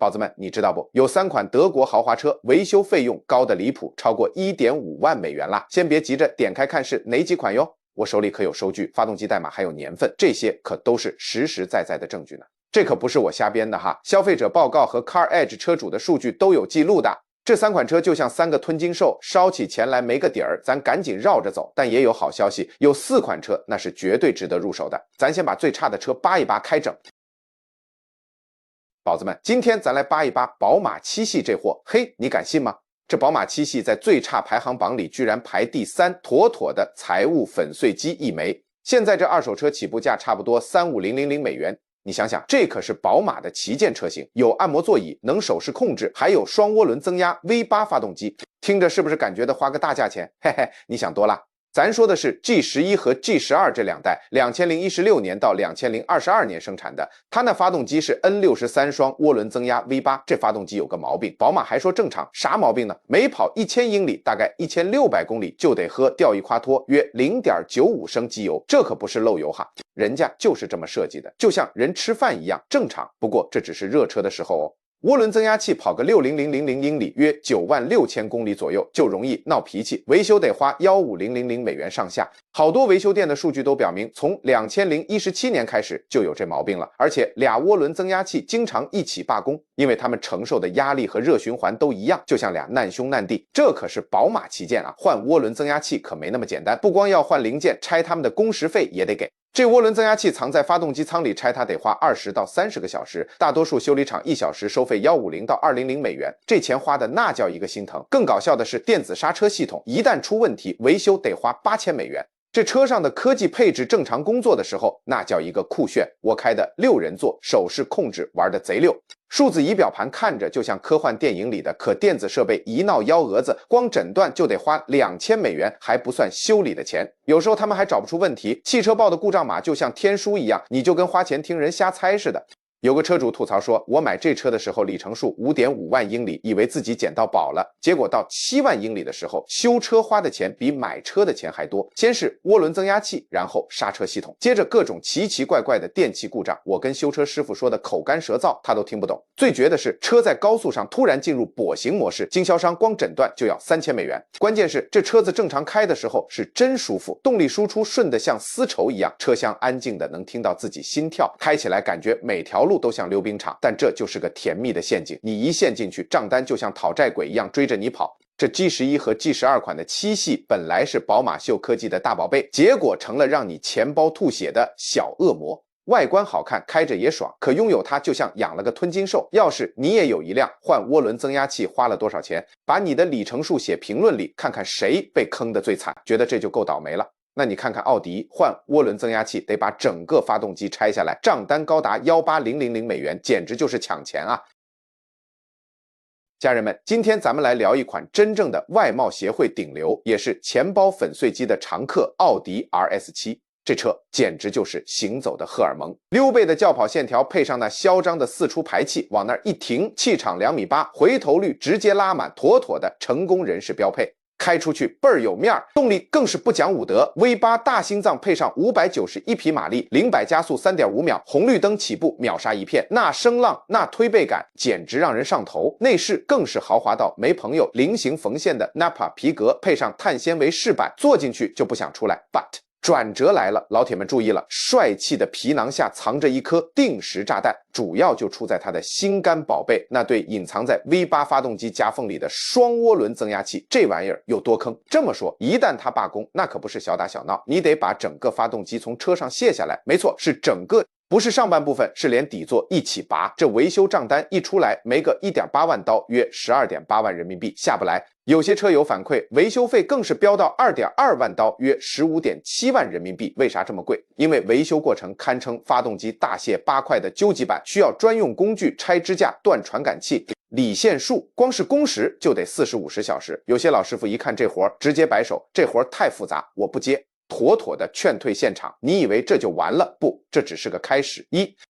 宝子们，你知道不？有3款德国豪华车维修费用高的离谱，超过1.5万美元啦！先别急着点开看是哪几款哟，我手里可有收据、发动机代码还有年份，这些可都是实实在在的证据呢。这可不是我瞎编的哈，消费者报告和 CarEdge 车主的数据都有记录的。这3款车就像3个吞金兽，烧起钱来没个底儿，咱赶紧绕着走。但也有好消息，有4款车那是绝对值得入手的。咱先把最差的车扒一扒开整。宝子们，今天咱来扒一扒宝马7系这货，嘿，你敢信吗？这宝马7系在最差排行榜里居然排第3，妥妥的财务粉碎机一枚。现在这二手车起步价差不多35000美元。你想想，这可是宝马的旗舰车型，有按摩座椅，能手势控制，还有双涡轮增压 V8 发动机，听着是不是感觉得花个大价钱？嘿嘿，你想多了。咱说的是 G11 和 G12 这2代，2016年到2022年生产的。它那发动机是 N63 双涡轮增压 V8， 这发动机有个毛病，宝马还说正常，啥毛病呢？每跑1000英里，大概1600公里就得喝掉一夸脱约 0.95 升机油，这可不是漏油哈，人家就是这么设计的，就像人吃饭一样正常。不过这只是热车的时候哦。涡轮增压器跑个60000英里，约96000公里左右，就容易闹脾气，维修得花15000美元上下。好多维修店的数据都表明，从2017年开始就有这毛病了，而且俩涡轮增压器经常一起罢工，因为他们承受的压力和热循环都一样，就像俩难兄难弟。这可是宝马旗舰啊，换涡轮增压器可没那么简单，不光要换零件，拆他们的工时费也得给。这涡轮增压器藏在发动机舱里，拆它得花20到30个小时，大多数修理厂1小时收费150到200美元，这钱花的那叫一个心疼。更搞笑的是，电子刹车系统一旦出问题，维修得花8000美元。这车上的科技配置正常工作的时候，那叫一个酷炫。我开的6人座，手势控制玩的贼溜。数字仪表盘看着就像科幻电影里的，可电子设备一闹幺蛾子，光诊断就得花2000美元，还不算修理的钱。有时候他们还找不出问题，汽车报的故障码就像天书一样，你就跟花钱听人瞎猜似的。有个车主吐槽说，我买这车的时候里程数 5.5万英里，以为自己捡到宝了，结果到7万英里的时候，修车花的钱比买车的钱还多。先是涡轮增压器，然后刹车系统，接着各种奇奇怪怪的电气故障，我跟修车师傅说的口干舌燥，他都听不懂。最绝的是，车在高速上突然进入跛行模式，经销商光诊断就要3000美元。关键是这车子正常开的时候是真舒服，动力输出顺得像丝绸一样，车厢安静的能听到自己心跳，开起来感觉每条路都像溜冰场。但这就是个甜蜜的陷阱，你一陷进去，账单就像讨债鬼一样追着你跑。这 G11 和 G12 款的7系本来是宝马秀科技的大宝贝，结果成了让你钱包吐血的小恶魔。外观好看，开着也爽，可拥有它就像养了个吞金兽。要是你也有一辆，换涡轮增压器花了多少钱？把你的里程数写评论里，看看谁被坑得最惨，觉得这就够倒霉了。那你看看奥迪换涡轮增压器得把整个发动机拆下来，账单高达18000美元，简直就是抢钱啊！家人们，今天咱们来聊一款真正的外贸协会顶流，也是钱包粉碎机的常客——奥迪 RS7。这车简直就是行走的荷尔蒙，溜背的轿跑线条配上那嚣张的4出排气，往那儿一停，气场2.8米，回头率直接拉满，妥妥的成功人士标配。开出去倍儿有面儿，动力更是不讲武德。V8 大心脏配上591匹马力，0-100加速3.5秒，红绿灯起步秒杀一片，那声浪那推背感简直让人上头。内饰更是豪华到没朋友，菱形缝线的 Nappa 皮革配上碳纤维饰板，坐进去就不想出来。But转折来了，老铁们注意了，帅气的皮囊下藏着一颗定时炸弹，主要就出在它的心肝宝贝，那对隐藏在 V8 发动机夹缝里的双涡轮增压器，这玩意儿有多坑？这么说，一旦它罢工，那可不是小打小闹，你得把整个发动机从车上卸下来，没错，是整个，不是上半部分，是连底座一起拔。这维修账单一出来，没个1.8万刀，约12.8万人民币下不来。有些车友反馈，维修费更是飙到2.2万刀，约15.7万人民币。为啥这么贵？因为维修过程堪称发动机大卸8块的究极版，需要专用工具拆支架、断传感器、理线束，光是工时就得40-50小时。有些老师傅一看这活直接摆手，这活太复杂，我不接。妥妥的劝退现场。你以为这就完了？不，这只是个开始。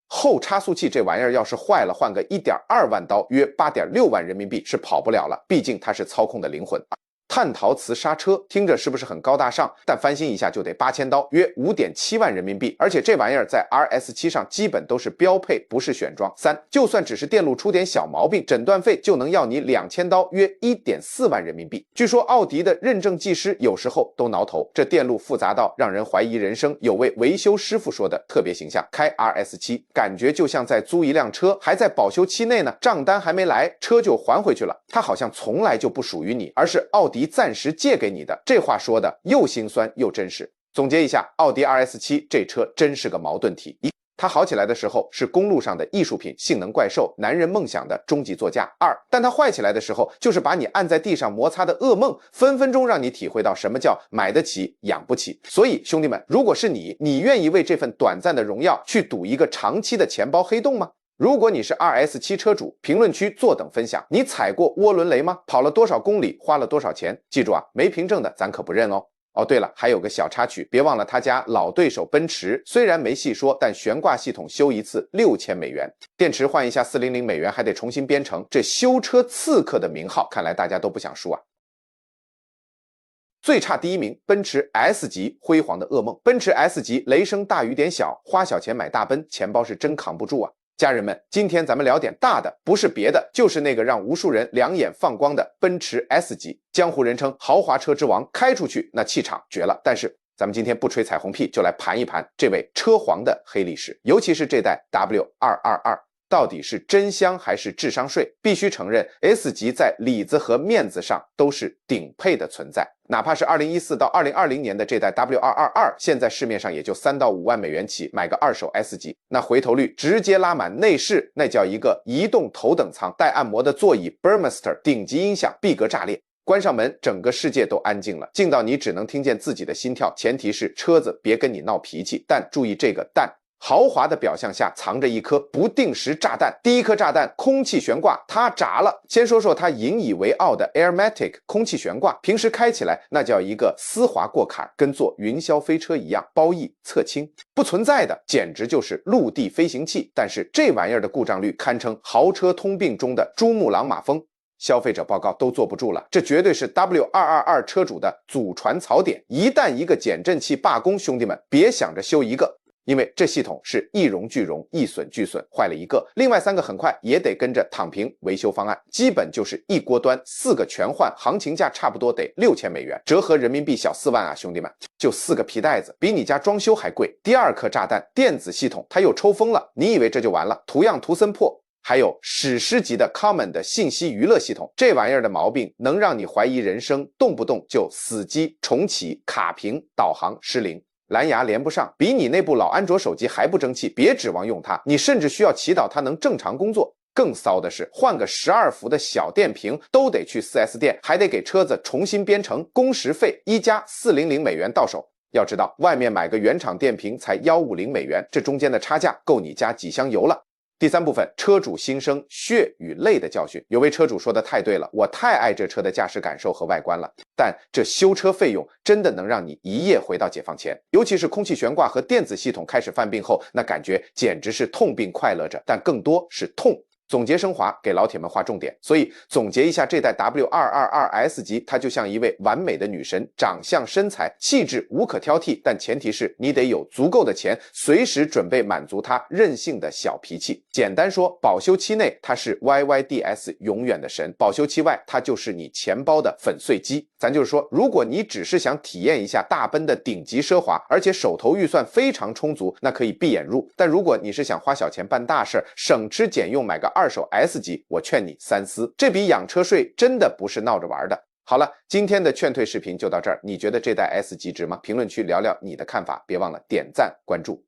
后差速器这玩意儿要是坏了，换个1.2万刀，约8.6万人民币是跑不了了，毕竟它是操控的灵魂。碳陶瓷刹车，听着是不是很高大上？但翻新一下就得8000刀，约5.7万人民币。而且这玩意儿在 RS7 上基本都是标配，不是选装。3，就算只是电路出点小毛病，诊断费就能要你2000刀，约1.4万人民币。据说奥迪的认证技师有时候都挠头，这电路复杂到让人怀疑人生。有位维修师傅说的特别形象，开 RS7 感觉就像在租一辆车，还在保修期内呢，账单还没来，车就还回去了。它好像从来就不属于你，而是奥迪暂时借给你的。这话说的又心酸又真实。总结一下，奥迪 RS7 这车真是个矛盾体。它好起来的时候是公路上的艺术品，性能怪兽，男人梦想的终极座驾。2，但它坏起来的时候就是把你按在地上摩擦的噩梦，分分钟让你体会到什么叫买得起养不起。所以兄弟们，如果是你愿意为这份短暂的荣耀去赌一个长期的钱包黑洞吗？如果你是 RS7 车主，评论区坐等分享。你踩过涡轮雷吗？跑了多少公里？花了多少钱？记住啊，没凭证的咱可不认哦。哦，对了，还有个小插曲，别忘了他家老对手奔驰，虽然没细说，但悬挂系统修一次6000美元，电池换一下400美元，还得重新编程。这修车刺客的名号，看来大家都不想输啊。最差第1名，奔驰 S 级辉煌的噩梦。奔驰 S 级雷声大雨点小，花小钱买大奔，钱包是真扛不住啊。家人们，今天咱们聊点大的，不是别的，就是那个让无数人两眼放光的奔驰 S 级，江湖人称豪华车之王，开出去那气场绝了。但是咱们今天不吹彩虹屁，就来盘一盘这位车皇的黑历史，尤其是这代 W222。到底是真香还是智商税？必须承认 S 级在里子和面子上都是顶配的存在。哪怕是2014到2020年的这代 W222， 现在市面上也就3到5万美元起，买个二手 S 级，那回头率直接拉满，内饰那叫一个移动头等舱，带按摩的座椅 Burmester， 顶级音响，逼格炸裂。关上门，整个世界都安静了，静到你只能听见自己的心跳，前提是车子别跟你闹脾气。但注意这个但，豪华的表象下藏着一颗不定时炸弹。第一颗炸弹，空气悬挂，它炸了。先说说它引以为傲的 Airmatic 空气悬挂，平时开起来那叫一个丝滑过坎，跟坐云霄飞车一样，包翼侧倾。不存在的，简直就是陆地飞行器。但是这玩意儿的故障率堪称豪车通病中的珠穆朗玛峰。消费者报告都坐不住了，这绝对是 W222 车主的祖传槽点。一旦一个减震器罢工，兄弟们别想着修一个，因为这系统是一荣俱荣，一损俱损，坏了一个，另外3个很快也得跟着躺平维修方案，基本就是一锅端，4个全换，行情价差不多得6000美元，折合人民币小4万啊，兄弟们，就4个皮带子，比你家装修还贵。第2颗炸弹，电子系统它又抽风了，你以为这就完了？图样图森破。还有史诗级的 Common 的信息娱乐系统，这玩意儿的毛病能让你怀疑人生，动不动就死机、重启、卡屏、导航失灵，蓝牙连不上，比你那部老安卓手机还不争气，别指望用它，你甚至需要祈祷它能正常工作。更骚的是，换个12伏的小电瓶都得去 4S 店，还得给车子重新编程，工时费1加400美元到手。要知道，外面买个原厂电瓶才150美元，这中间的差价够你加几箱油了。第3部分，车主心声血与泪的教训。有位车主说的太对了，我太爱这车的驾驶感受和外观了，但这修车费用真的能让你一夜回到解放前。尤其是空气悬挂和电子系统开始犯病后，那感觉简直是痛并快乐着，但更多是痛。总结升华，给老铁们划重点。所以总结一下，这代 W222S 级，它就像一位完美的女神，长相身材气质无可挑剔，但前提是你得有足够的钱，随时准备满足她任性的小脾气。简单说，保修期内它是 YYDS 永远的神，保修期外它就是你钱包的粉碎机。咱就是说，如果你只是想体验一下大奔的顶级奢华，而且手头预算非常充足，那可以闭眼入。但如果你是想花小钱办大事，省吃俭用买个二手 S 级，我劝你三思，这笔养车税真的不是闹着玩的。好了，今天的劝退视频就到这儿，你觉得这代 S 级值吗？评论区聊聊你的看法，别忘了点赞关注。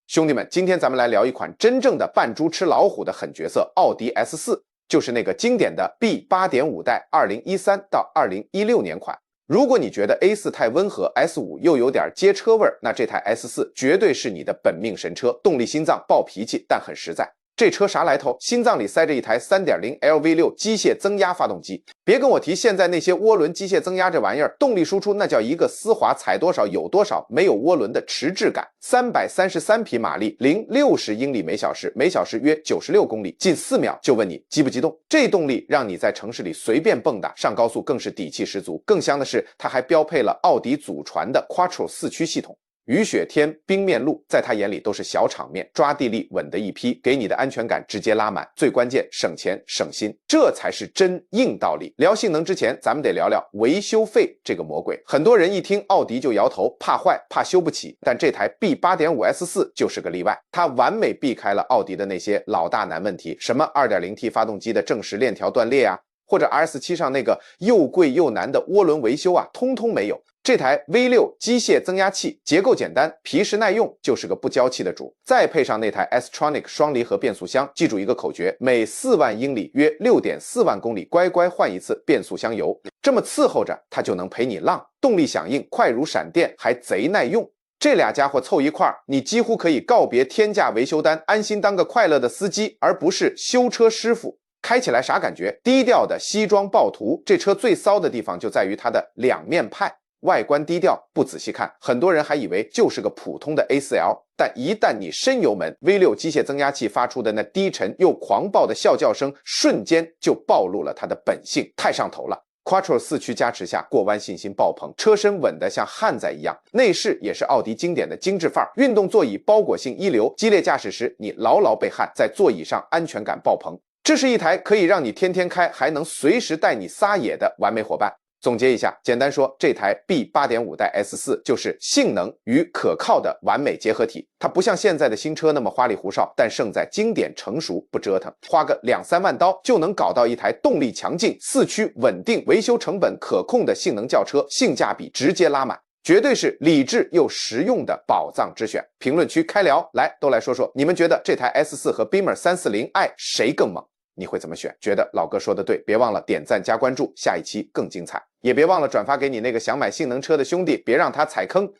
兄弟们，今天咱们来聊一款真正的扮猪吃老虎的狠角色，奥迪 S4， 就是那个经典的 B8.5 代2013到2016年款。如果你觉得 A4 太温和， S5 又有点街车味，那这台 S4 绝对是你的本命神车，动力心脏，暴脾气，但很实在。这车啥来头？心脏里塞着一台 3.0L V6 机械增压发动机。别跟我提现在那些涡轮机械增压这玩意儿，动力输出那叫一个丝滑，踩多少有多少，没有涡轮的迟滞感。333匹马力，0-60英里每小时，每小时约96公里，近4秒。就问你激不激动？这动力让你在城市里随便蹦跶，上高速更是底气十足。更香的是，它还标配了奥迪祖传的 Quattro 4驱系统。雨雪天、冰面路，在他眼里都是小场面，抓地力稳的一批，给你的安全感直接拉满。最关键，省钱省心，这才是真硬道理。聊性能之前，咱们得聊聊维修费这个魔鬼。很多人一听奥迪就摇头，怕坏，怕修不起。但这台 B8.5S4 就是个例外，它完美避开了奥迪的那些老大难问题，什么 2.0T 发动机的正时链条断裂啊，或者 RS7 上那个又贵又难的涡轮维修啊，通通没有。这台 V6 机械增压器结构简单，皮实耐用，就是个不娇气的主。再配上那台 S-Tronic 双离合变速箱，记住一个口诀：每4万英里约6.4万公里，乖乖换一次变速箱油。这么伺候着，它就能陪你浪，动力响应，快如闪电，还贼耐用。这俩家伙凑一块儿，你几乎可以告别天价维修单，安心当个快乐的司机，而不是修车师傅。开起来啥感觉？低调的西装暴徒。这车最骚的地方就在于它的两面派。外观低调，不仔细看，很多人还以为就是个普通的 A4L， 但一旦你深油门， V6 机械增压器发出的那低沉又狂暴的啸叫声，瞬间就暴露了它的本性，太上头了。Quattro 4驱加持下，过弯信心爆棚，车身稳得像汉仔一样，内饰也是奥迪经典的精致范儿，运动座椅包裹性一流，激烈驾驶时你牢牢被焊在座椅上，安全感爆棚。这是一台可以让你天天开，还能随时带你撒野的完美伙伴。总结一下，简单说，这台 B8.5 代 S4 就是性能与可靠的完美结合体。它不像现在的新车那么花里胡哨，但胜在经典成熟，不折腾，花个2-3万刀就能搞到一台动力强劲、4驱稳定、维修成本可控的性能轿车，性价比直接拉满，绝对是理智又实用的宝藏之选。评论区开聊，来都来说说，你们觉得这台 S4 和 Beamer 340i 谁更猛？你会怎么选？觉得老哥说的对，别忘了点赞加关注，下一期更精彩。也别忘了转发给你那个想买性能车的兄弟，别让他踩坑。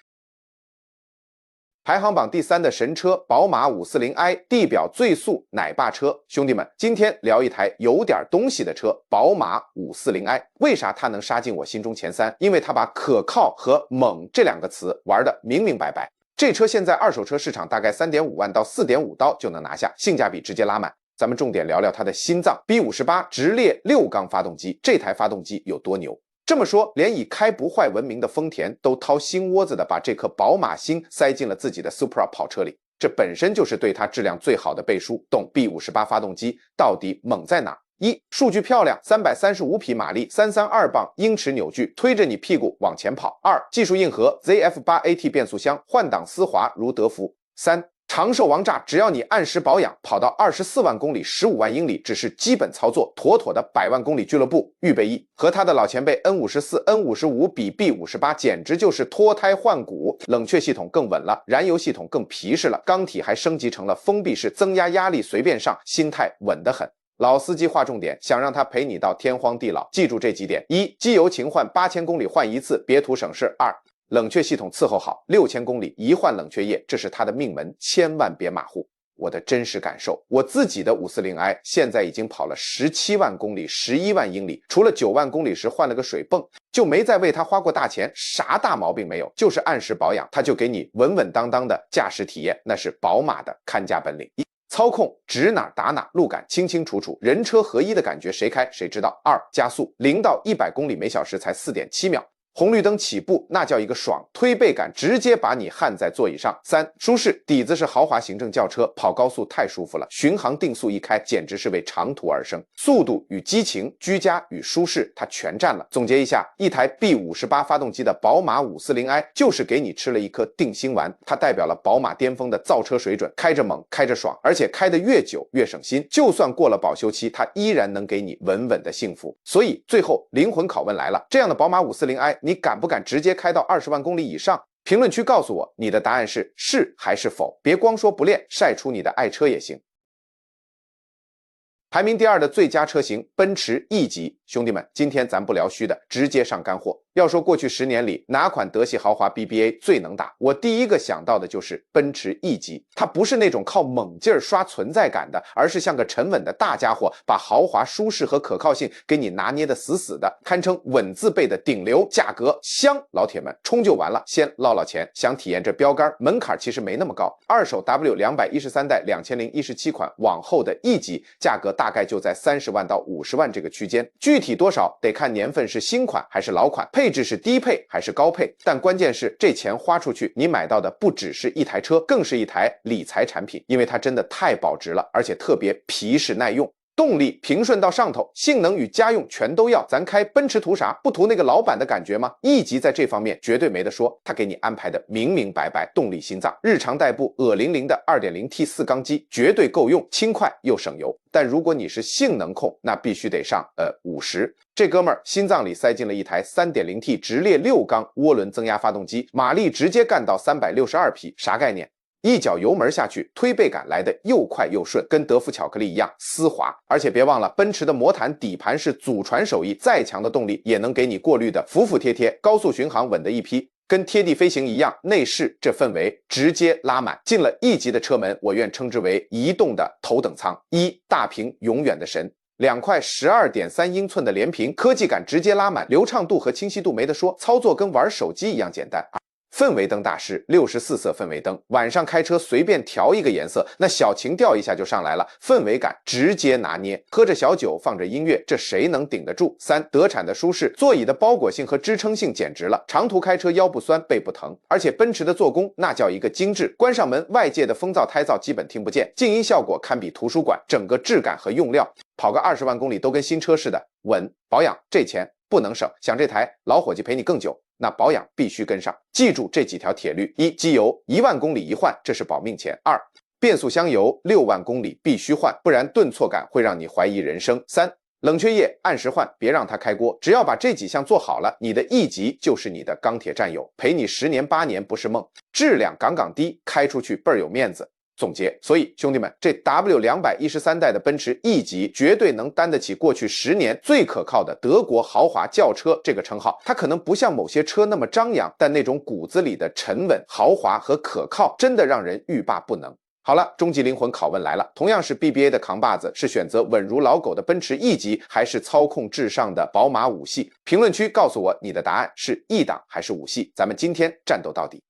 排行榜第3的神车宝马 540i， 地表最速奶爸车。兄弟们，今天聊一台有点东西的车，宝马 540i。为啥它能杀进我心中前3？因为它把可靠和猛这2个词玩得明明白白。这车现在二手车市场大概 3.5万到 4.5刀就能拿下，性价比直接拉满。咱们重点聊聊它的心脏 B58 直列6缸发动机，这台发动机有多牛？这么说，连以开不坏闻名的丰田都掏心窝子的把这颗宝马心塞进了自己的 Supra 跑车里，这本身就是对它质量最好的背书。懂 B58 发动机到底猛在哪？一、数据漂亮，335匹马力，332磅英尺扭矩，推着你屁股往前跑。2、技术硬核 ，ZF8AT 变速箱，换挡丝滑如德芙。3、长寿王炸，只要你按时保养，跑到24万公里、15万英里，只是基本操作，妥妥的100万公里俱乐部。预备役和他的老前辈 N54、N55 比 B58， 简直就是脱胎换骨。冷却系统更稳了，燃油系统更皮实了，缸体还升级成了封闭式，增压压力随便上，心态稳得很。老司机划重点，想让他陪你到天荒地老，记住这几点：一、机油勤换，8000公里换一次，别图省事。2、冷却系统伺候好，6000公里一换冷却液，这是它的命门，千万别马虎。我的真实感受，我自己的 540i 现在已经跑了17万公里、11万英里，除了9万公里时换了个水泵，就没再为它花过大钱，啥大毛病没有，就是按时保养，它就给你稳稳当当的驾驶体验，那是宝马的看家本领。操控指哪打哪，路感清清楚楚，人车合一的感觉，谁开谁知道。2、加速0到100公里每小时才 4.7秒。红绿灯起步那叫一个爽，推背感直接把你焊在座椅上。3、舒适，底子是豪华行政轿车，跑高速太舒服了，巡航定速一开简直是为长途而生，速度与激情，居家与舒适它全占了。总结一下，一台 B58 发动机的宝马 540i 就是给你吃了一颗定心丸，它代表了宝马巅峰的造车水准，开着猛，开着爽，而且开得越久越省心，就算过了保修期，它依然能给你稳稳的幸福。所以最后灵魂拷问来了，这样的宝马 540i你敢不敢直接开到20万公里以上？评论区告诉我你的答案是还是否，别光说不练，晒出你的爱车也行。排名第2的最佳车型奔驰 E 级，兄弟们，今天咱不聊虚的，直接上干货。要说过去10年里哪款德系豪华 BBA 最能打，我第一个想到的就是奔驰 E 级。它不是那种靠猛劲儿刷存在感的，而是像个沉稳的大家伙，把豪华、舒适和可靠性给你拿捏得死死的，堪称稳字辈的顶流，价格香。老铁们冲就完了，先捞钱。想体验这标杆，门槛其实没那么高。二手 W213代2017款往后的 E 级，价格大概就在30万到50万这个区间，具体多少得看年份是新款还是老款，配置是低配还是高配。但关键是这钱花出去，你买到的不只是一台车，更是一台理财产品，因为它真的太保值了，而且特别皮实耐用。动力平顺到上头，性能与家用全都要，咱开奔驰图啥？不图那个老板的感觉吗？E级在这方面绝对没得说，他给你安排的明明白白，动力心脏，日常代步00的 2.0T 4缸机绝对够用，轻快又省油。但如果你是性能控，那必须得上50。这哥们儿心脏里塞进了一台 3.0T 直列6缸涡轮增压发动机，马力直接干到362匹，啥概念？一脚油门下去，推背感来的又快又顺，跟德芙巧克力一样丝滑。而且别忘了，奔驰的魔毯底盘是祖传手艺，再强的动力也能给你过滤的服服帖帖，高速巡航稳的一批。跟贴地飞行一样，内饰这氛围直接拉满。进了E级的车门，我愿称之为移动的头等舱。大屏永远的神。2块12.3英寸的连屏，科技感直接拉满，流畅度和清晰度没得说，操作跟玩手机一样简单。氛围灯大师，64色氛围灯，晚上开车随便调一个颜色，那小情调一下就上来了，氛围感直接拿捏。喝着小酒，放着音乐，这谁能顶得住？3德产的舒适，座椅的包裹性和支撑性简直了，长途开车腰不酸背不疼。而且奔驰的做工那叫一个精致，关上门，外界的风噪胎噪基本听不见，静音效果堪比图书馆，整个质感和用料，跑个20万公里都跟新车似的，稳。保养这钱不能省，想这台老伙计陪你更久，那保养必须跟上。记住这几条铁律：1机油1万公里一换，这是保命钱；2变速箱油6万公里必须换，不然顿挫感会让你怀疑人生；3冷却液按时换，别让它开锅。只要把这几项做好了，你的E级就是你的钢铁战友，陪你10年8年不是梦。质量杠低，开出去倍儿有面子。总结，所以兄弟们，这 W213代的奔驰 E 级绝对能担得起过去10年最可靠的德国豪华轿车这个称号。它可能不像某些车那么张扬，但那种骨子里的沉稳、豪华和可靠，真的让人欲罢不能。好了，终极灵魂拷问来了，同样是 BBA 的扛把子，是选择稳如老狗的奔驰 E 级，还是操控至上的宝马5系？评论区告诉我你的答案是 E 档还是5系，咱们今天战斗到底。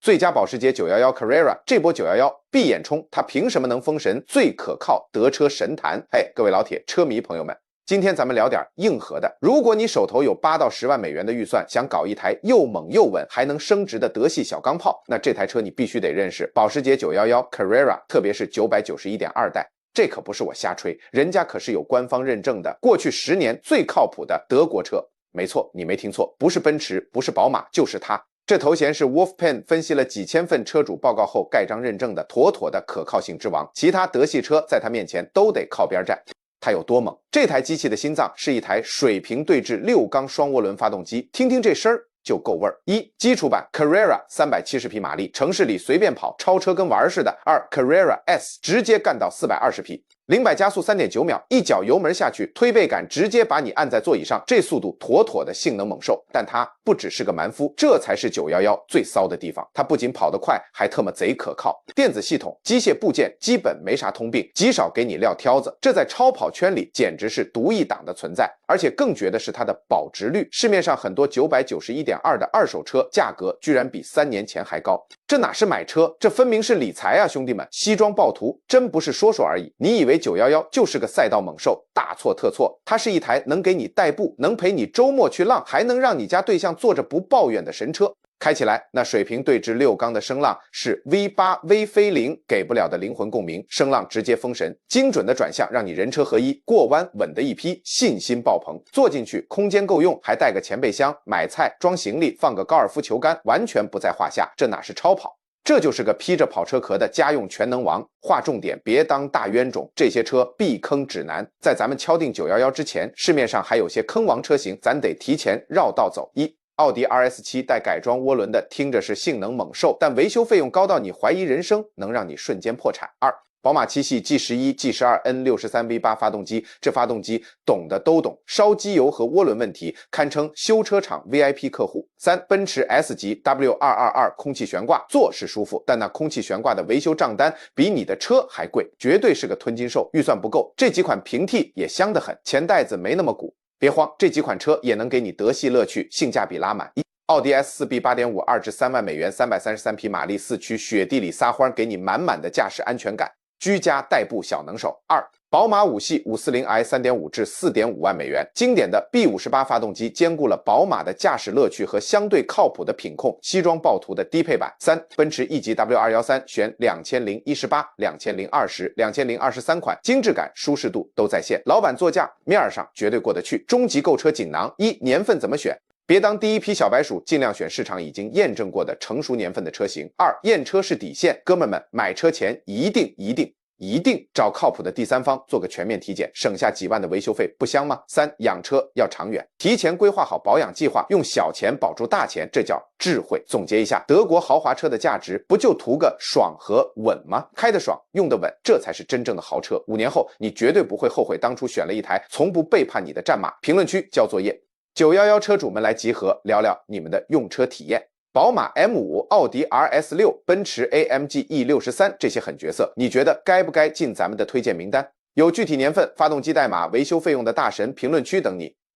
最佳保时捷911 Carrera， 这波911闭眼冲，它凭什么能封神最可靠德车神坛？各位老铁车迷朋友们，今天咱们聊点硬核的。如果你手头有8到10万美元的预算，想搞一台又猛又稳还能升值的德系小钢炮，那这台车你必须得认识保时捷911 Carrera， 特别是991.2代。这可不是我瞎吹，人家可是有官方认证的，过去10年最靠谱的德国车。没错，你没听错，不是奔驰，不是宝马，就是它。这头衔是 Wolfspan 分析了几千份车主报告后盖章认证的妥妥的可靠性之王，其他德系车在它面前都得靠边站。它有多猛？这台机器的心脏是一台水平对置6缸双涡轮发动机，听听这声儿就够味儿。1基础版 Carrera 370匹马力，城市里随便跑，超车跟玩似的。2 Carrera S 直接干到420匹。0-100加速 3.9 秒，一脚油门下去，推背感直接把你按在座椅上，这速度妥妥的性能猛兽。但它不只是个蛮夫，这才是911最骚的地方。它不仅跑得快，还特么贼可靠。电子系统、机械部件基本没啥通病，极少给你撂挑子，这在超跑圈里简直是独一档的存在。而且更绝的是它的保值率，市面上很多991.2的二手车价格居然比3年前还高。这哪是买车，这分明是理财啊，兄弟们！西装暴徒真不是说说而已。你以为911就是个赛道猛兽？大错特错，它是一台能给你代步，能陪你周末去浪，还能让你家对象坐着不抱怨的神车。开起来，那水平对置6缸的声浪是 V8 微飞凌给不了的灵魂共鸣，声浪直接封神，精准的转向让你人车合一，过弯稳的一批，信心爆棚。坐进去空间够用，还带个前备箱，买菜装行李放个高尔夫球杆，完全不在话下。这哪是超跑？这就是个披着跑车壳的家用全能王。划重点，别当大冤种，这些车避坑指南。在咱们敲定911之前，市面上还有些坑王车型，咱得提前绕道走。1奥迪 RS7 带改装涡轮的，听着是性能猛兽，但维修费用高到你怀疑人生，能让你瞬间破产。2宝马七系 G11、G12N63V8 发动机，这发动机懂的都懂，烧机油和涡轮问题堪称修车厂 VIP 客户。3. 奔驰 S 级 W222 空气悬挂，坐是舒服，但那空气悬挂的维修账单比你的车还贵，绝对是个吞金兽，预算不够。这几款平替也香得很，钱袋子没那么鼓。别慌，这几款车也能给你德系乐趣，性价比拉满。奥迪 S4B 8.5 2至3万美元，333匹马力，4驱，雪地里撒欢，给你满满的驾驶安全感。居家代步小能手。2. 宝马5系 540i 3.5至4.5万美元，经典的 B58 发动机兼顾了宝马的驾驶乐趣和相对靠谱的品控，西装暴徒的低配版。3. 奔驰 E 级 W213 选2018、2020、2023款，精致感、舒适度都在线，老板座驾面上绝对过得去。终极购车锦囊： 1. 年份怎么选？别当第一批小白鼠，尽量选市场已经验证过的成熟年份的车型。2. 验车是底线，哥们们买车前一定找靠谱的第三方做个全面体检，省下几万的维修费，不香吗？3. 养车要长远，提前规划好保养计划，用小钱保住大钱，这叫智慧。总结一下，德国豪华车的价值不就图个爽和稳吗？开得爽，用得稳，这才是真正的豪车。5年后你绝对不会后悔当初选了一台从不背叛你的战马。评论区交作业。911车主们来集合，聊聊你们的用车体验。宝马 M5、奥迪 RS6、奔驰 AMG E63 这些狠角色，你觉得该不该进咱们的推荐名单？有具体年份、发动机代码、维修费用的大神评论区等你。